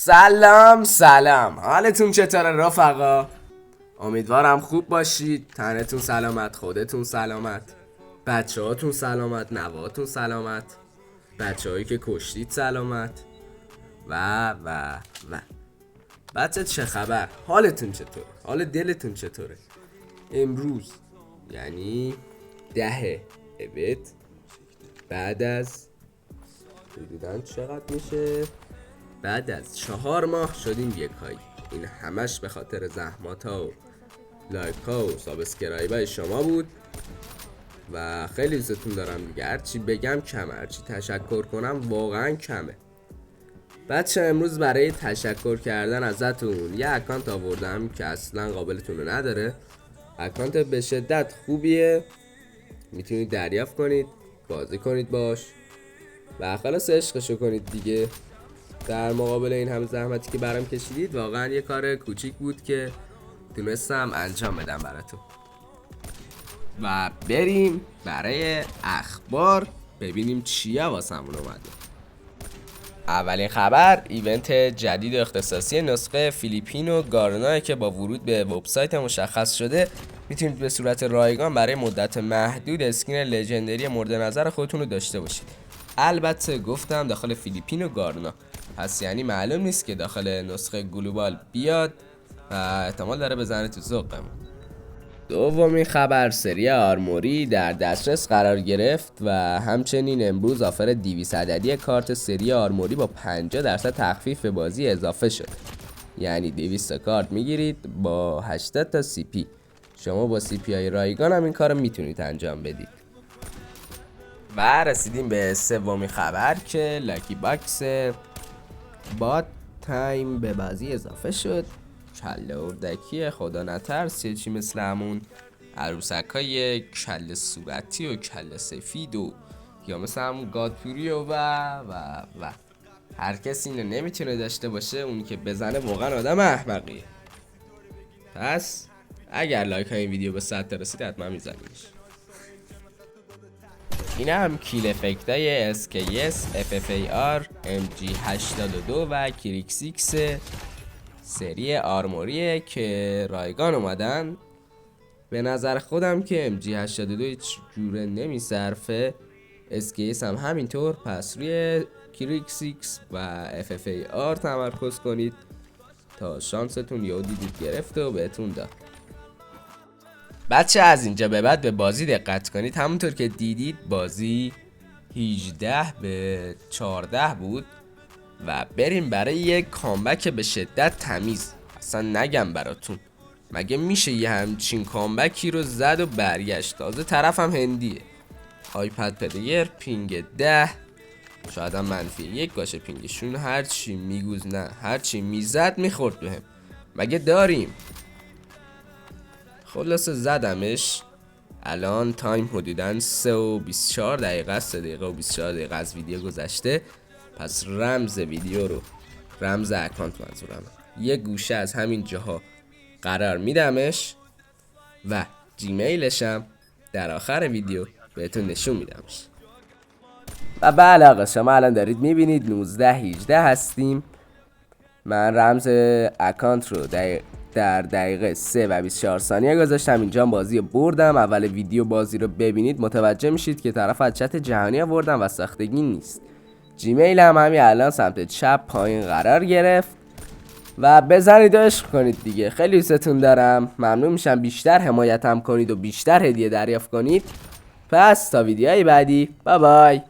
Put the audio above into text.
سلام حالتون چطوره رفقا؟ امیدوارم خوب باشید. تنتون سلامت، خودتون سلامت، بچه هاتون سلامت، نواتون سلامت، بچه هایی که کشتید سلامت و بچه چه خبر؟ حالتون چطوره؟ حال دلتون چطوره؟ امروز یعنی 10 ابد بعد از حدوداً چقدر میشه؟ بعد از 4 ماه شدیم یکایی. این همش به خاطر زحمات ها و لایک ها و سابسکرایب های شما بود و خیلی دوستتون دارم دیگه. هرچی بگم کمه، هرچی تشکر کنم واقعا کمه. بچه امروز برای تشکر کردن ازتون یه اکانت آوردم که اصلا قابلتون رو نداره. اکانت به شدت خوبیه، میتونید دریافت کنید، بازی کنید باش و خلاص عشقشو کنید دیگه. در مقابل این همه زحمتی که برام کشیدید واقعا یه کار کوچیک بود که تونستم انجام بدم براتون. و بریم برای اخبار ببینیم چیه واسمون اومده. اولین خبر ایونت جدید اختصاصی نسخه فیلیپینو گارنا که با ورود به وبسایت مشخص شده. میتونید به صورت رایگان برای مدت محدود اسکین لژندری مورد نظر خودتون رو داشته باشید. البته گفتم داخل فیلیپینو گارنا، پس یعنی معلوم نیست که داخل نسخه گلوبال بیاد و احتمال داره بزنه تو ذوقمون. دومین خبر سری آرموری در دسترس قرار گرفت و همچنین امروز آفر 200 عددی کارت سری آرموری با 50% تخفیف به بازی اضافه شد. یعنی 200 کارت میگیرید با 80 تا سی پی. شما با سی پی های رایگان هم این کار رو میتونید انجام بدید. و رسیدیم به سومین خبر که لاکی باکس بات تایم به بازی اضافه شد. کله اردکی خدا نترس، چی مثل همون عروسک های کله صورتی و کله سفید و یا مثل همون گادپوری و هر کسی اینو نمیتونه داشته باشه. اونی که بزنه واقعا آدم احمقیه. پس اگر لایک های این ویدیو به 100 تا رسید حتما میزنیمش. این هم کیل افکت های SKS FFAR MG82 و کریکسیکس سری آرموریه که رایگان اومدن. به نظر خودم که MG82 هیچ جوره نمیصرفه، SKS هم همینطور. پس روی کریکسیکس و FFAR تمرکز کنید تا شانستون یهو دیدید گرفته و بهتون داد. بچه از اینجا به بعد به بازی دقت کنید. همونطور که دیدید بازی 18-14 بود و بریم برای یک کامبک به شدت تمیز. اصلا نگم براتون مگه میشه یه همچین کامبکی رو زد و برگشت. تازه طرف هم هندیه. آیپد پلیر پینگ 10، شاید هم -1 باشه پینگشون. هرچی میگوز نه هرچی میزد میخورد بهم. مگه داریم؟ خلاصه زدمش. الان تایم حدوداً 3 و 24 دقیقه، 3 دقیقه و 24 دقیقه از ویدیو گذشته. پس رمز ویدیو رو، رمز اکانت منظورم، یه گوشه از همین جاها قرار میدمش و جیمیلشم در آخر ویدیو بهتون نشون میدمش. و بله آقا شما الان دارید میبینید 19-18 هستیم. من رمز اکانت رو در دقیقه 3 و 24 ثانیه گذاشتم. اینجا بازی رو بردم. اول ویدیو بازی رو ببینید متوجه میشید که طرف از چت جهانی آوردم و ساختگی نیست. جیمیل هم همین الان سمت چپ پایین قرار گرفت و بزنید و عشق کنید دیگه. خیلی دوستتون دارم، ممنون میشم بیشتر حمایتم کنید و بیشتر هدیه دریافت کنید. پس تا ویدیوهای بعدی، بای بای.